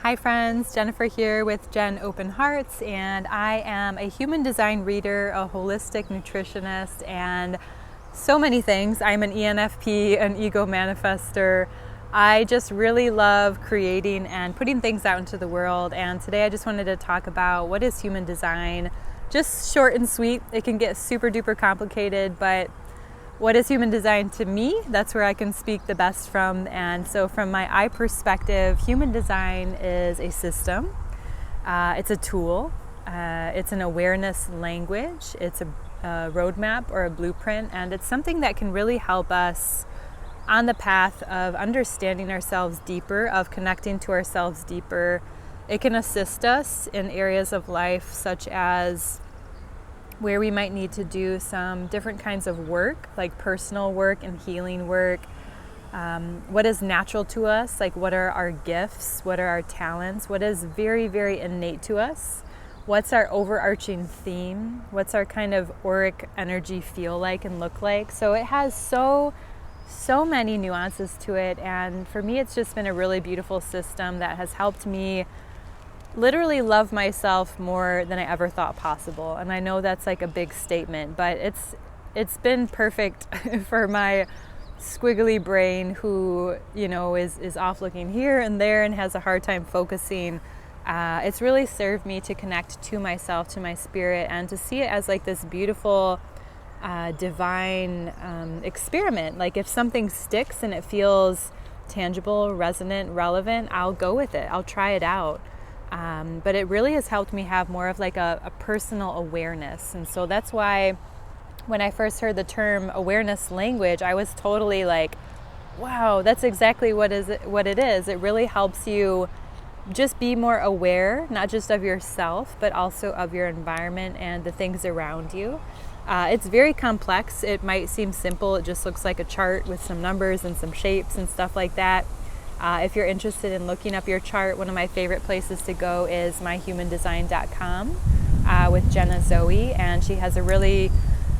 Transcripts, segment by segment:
Hi friends, Jennifer here with Jen Open Hearts, and I am a human design reader, a holistic nutritionist, and so many things. I'm an ENFP, an ego manifester. I just really love creating and putting things out into the world, and today I just wanted to talk about what is human design. Just short and sweet. It can get super duper complicated, but what is human design to me? That's where I can speak the best from. And so from my I perspective, human design is a system. It's a tool. It's an awareness language. It's a roadmap or a blueprint. And it's something that can really help us on the path of understanding ourselves deeper, of connecting to ourselves deeper. It can assist us in areas of life such as where we might need to do some different kinds of work, like personal work and healing work. What is natural to us, like what are our gifts, what are our talents, what is very, very innate to us, what's our overarching theme, what's our kind of auric energy feel like and look like. So it has so many nuances to it, and for me it's just been a really beautiful system that has helped me literally love myself more than I ever thought possible. And I know that's like a big statement, but it's been perfect for my squiggly brain who, is off looking here and there and has a hard time focusing. It's really served me to connect to myself, to my spirit, and to see it as like this beautiful divine experiment. Like if something sticks and it feels tangible, resonant, relevant, I'll go with it. I'll try it out. But it really has helped me have more of like a personal awareness. And so that's why when I first heard the term awareness language, I was totally like, wow, that's exactly what it is. It really helps you just be more aware, not just of yourself, but also of your environment and the things around you. It's very complex. It might seem simple. It just looks like a chart with some numbers and some shapes and stuff like that. If you're interested in looking up your chart, one of my favorite places to go is myhumandesign.com with Jenna Zoe, and she has a really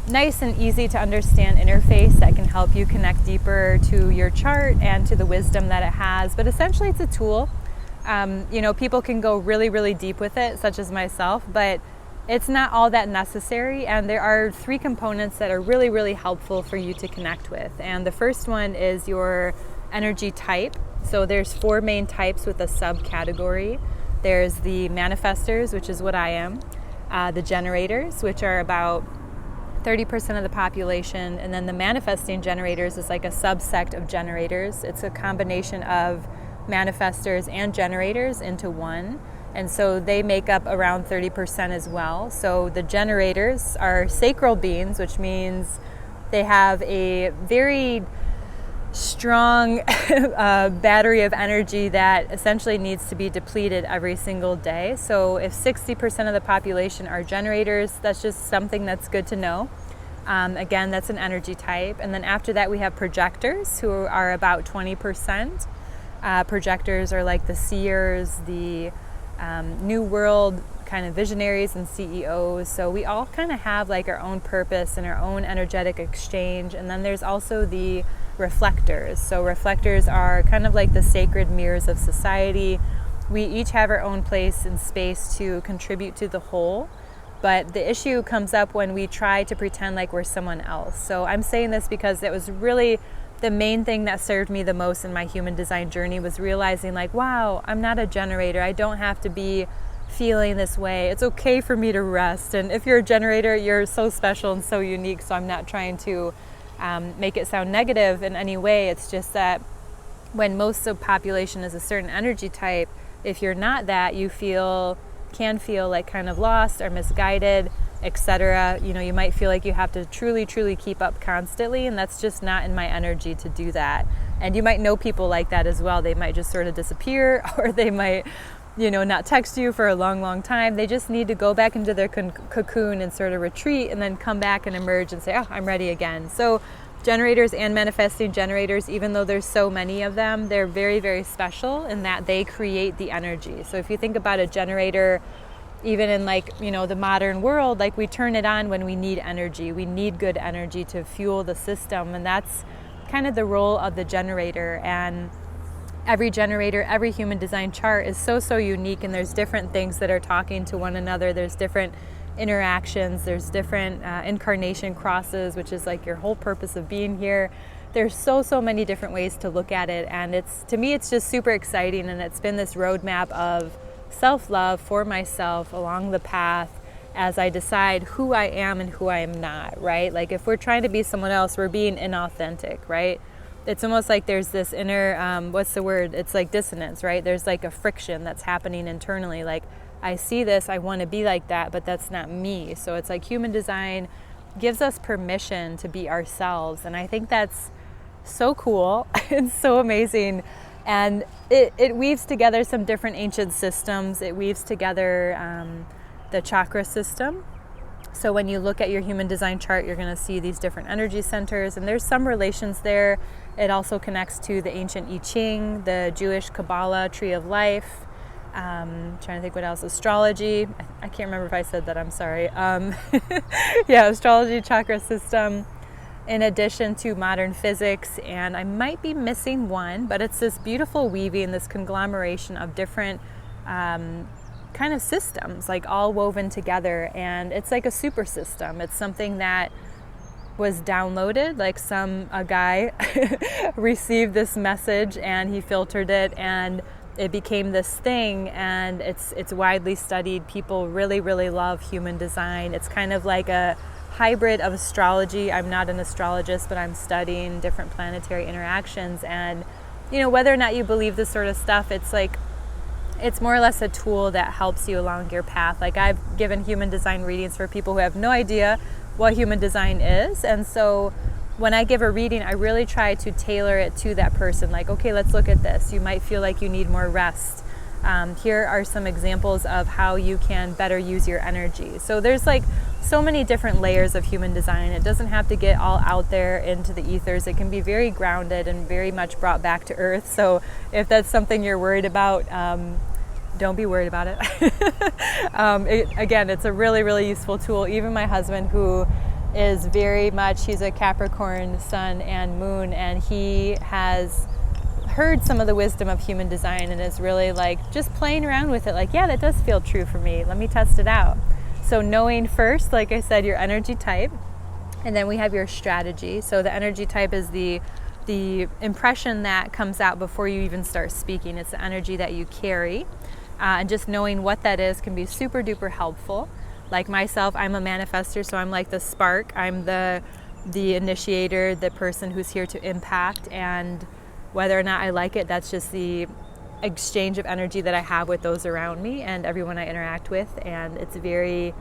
nice and easy to understand interface that can help you connect deeper to your chart and to the wisdom that it has. But essentially it's a tool. People can go really, really deep with it, such as myself, but it's not all that necessary. And there are 3 components that are really, really helpful for you to connect with. And the first one is your energy type. So there's 4 main types with a subcategory. There's the manifestors, which is what I am, the generators, which are about 30% of the population, and then the manifesting generators is like a subsect of generators. It's a combination of manifestors and generators into one, and so they make up around 30% as well. So the generators are sacral beings, which means they have a very strong battery of energy that essentially needs to be depleted every single day. So if 60% of the population are generators, that's just something that's good to know. Again, that's an energy type. And then after that we have projectors, who are about 20%. Projectors are like the seers, the new world kind of visionaries and CEOs. So we all kind of have like our own purpose and our own energetic exchange. And then there's also the reflectors. So reflectors are kind of like the sacred mirrors of society. We each have our own place and space to contribute to the whole, but the issue comes up when we try to pretend like we're someone else. So I'm saying this because it was really the main thing that served me the most in my human design journey, was realizing like, wow, I'm not a generator. I don't have to be feeling this way. It's okay for me to rest. And if you're a generator, you're so special and so unique. So I'm not trying to make it sound negative in any way. It's just that when most of the population is a certain energy type, if you're not that, you can feel like kind of lost or misguided, etc. You might feel like you have to truly, truly keep up constantly, and that's just not in my energy to do that. And you might know people like that as well. They might just sort of disappear, or they might, not text you for a long, long time. They just need to go back into their cocoon and sort of retreat, and then come back and emerge and say, oh, I'm ready again. So generators and manifesting generators, even though there's so many of them, they're very, very special in that they create the energy. So if you think about a generator, even in the modern world, like we turn it on when we need energy. We need good energy to fuel the system, and that's kind of the role of the generator. And every generator, every human design chart is so unique, and there's different things that are talking to one another. There's different interactions, there's different incarnation crosses, which is like your whole purpose of being here. There's so many different ways to look at it, and to me it's just super exciting, and it's been this roadmap of self-love for myself along the path as I decide who I am and who I am not, right? Like if we're trying to be someone else, we're being inauthentic, right? It's almost like there's this inner, what's the word? It's like dissonance, right? There's like a friction that's happening internally. Like I see this, I want to be like that, but that's not me. So it's like human design gives us permission to be ourselves. And I think that's so cool. It's so amazing. And it weaves together some different ancient systems. It weaves together the chakra system. So when you look at your human design chart, you're going to see these different energy centers, and there's some relations there. It also connects to the ancient I Ching, the Jewish Kabbalah, Tree of Life. Trying to think what else. Astrology. I can't remember if I said that. I'm sorry. Yeah, astrology, chakra system, in addition to modern physics. And I might be missing one, but it's this beautiful weaving, this conglomeration of different kind of systems, like all woven together. And it's like a super system. It's something that was downloaded, like a guy received this message and he filtered it, and it became this thing, and it's widely studied. People really love human design. It's kind of like a hybrid of astrology. I'm not an astrologist, but I'm studying different planetary interactions, and whether or not you believe this sort of stuff, it's more or less a tool that helps you along your path. Like I've given human design readings for people who have no idea what human design is, and so when I give a reading, I really try to tailor it to that person. Like, okay, let's look at this. You might feel like you need more rest. Here are some examples of how you can better use your energy. So there's like so many different layers of human design. It doesn't have to get all out there into the ethers. It can be very grounded and very much brought back to earth. So if that's something you're worried about, don't be worried about it. Again, it's a really useful tool. Even my husband, who is he's a Capricorn sun and moon, and he has heard some of the wisdom of human design and is really like just playing around with it. Like, yeah, that does feel true for me. Let me test it out. So knowing first, like I said, your energy type, and then we have your strategy. So the energy type is the impression that comes out before you even start speaking. It's the energy that you carry. And just knowing what that is can be super duper helpful. Like myself, I'm a manifester, so I'm like the spark. I'm the initiator, the person who's here to impact, and whether or not I like it, that's just the exchange of energy that I have with those around me and everyone I interact with, and it's very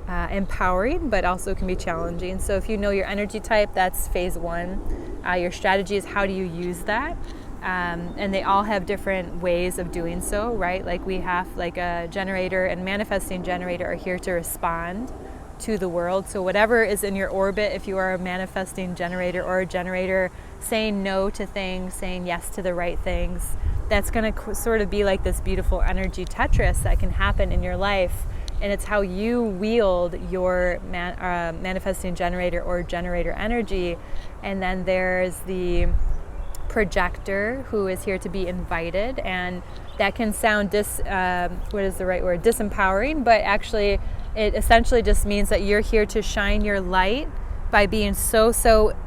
empowering, but also can be challenging. So if you know your energy type, that's phase one. Your strategy is how do you use that? And they all have different ways of doing so, right? Like we have like a generator and manifesting generator are here to respond to the world. So whatever is in your orbit, if you are a manifesting generator or a generator saying no to things, saying yes to the right things, that's going to sort of be like this beautiful energy Tetris that can happen in your life. And it's how you wield your manifesting generator or generator energy. And then there's the projector, who is here to be invited, and that can sound disempowering, but actually it essentially just means that you're here to shine your light by being so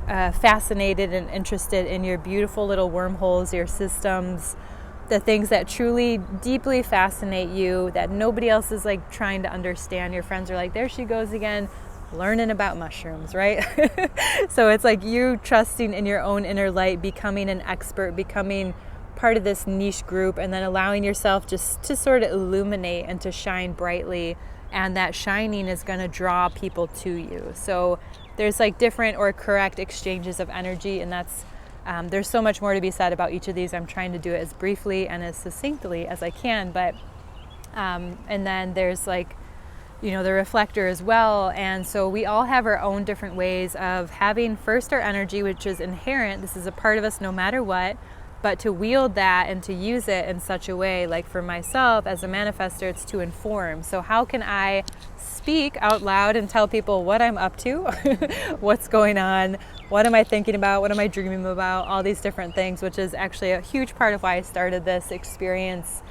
fascinated and interested in your beautiful little wormholes, your systems, the things that truly deeply fascinate you that nobody else is like trying to understand. Your friends are like, there she goes again, learning about mushrooms, right? So it's like you trusting in your own inner light, becoming an expert, becoming part of this niche group, and then allowing yourself just to sort of illuminate and to shine brightly. And that shining is going to draw people to you. So there's like different or correct exchanges of energy, and that's there's so much more to be said about each of these. I'm trying to do it as briefly and as succinctly as I can, but and then there's like the reflector as well. And so we all have our own different ways of having first our energy, which is inherent. This is a part of us no matter what. but to wield that and to use it in such a way, like for myself as a manifester, it's to inform. So how can I speak out loud and tell people what I'm up to, what's going on, what am I thinking about, what am I dreaming about, all these different things, which is actually a huge part of why I started this experience,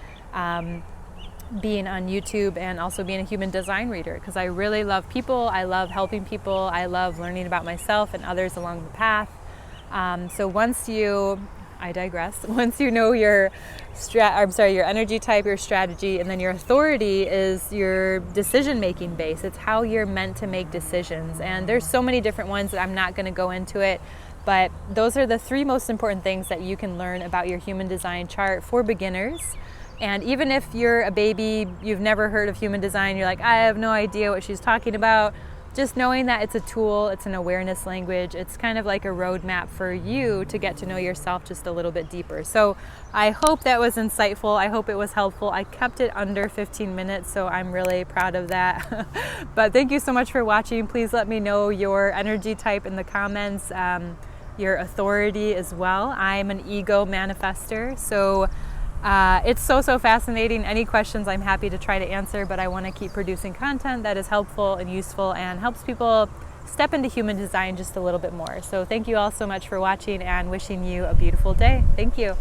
being on YouTube and also being a human design reader, because I really love people, I love helping people, I love learning about myself and others along the path. So I digress. Once you know your energy type, your strategy, and then your authority is your decision-making base. It's how you're meant to make decisions. And there's so many different ones that I'm not going to go into it, but those are the 3 most important things that you can learn about your human design chart for beginners. And even if you're a baby, you've never heard of human design, you're like, I have no idea what she's talking about. Just knowing that it's a tool, it's an awareness language, it's kind of like a roadmap for you to get to know yourself just a little bit deeper. So I hope that was insightful. I hope it was helpful. I kept it under 15 minutes, so I'm really proud of that. But thank you so much for watching. Please let me know your energy type in the comments, your authority as well. I'm an ego manifester, so it's so fascinating. Any questions I'm happy to try to answer, but I want to keep producing content that is helpful and useful and helps people step into human design just a little bit more. So thank you all so much for watching and wishing you a beautiful day. Thank you.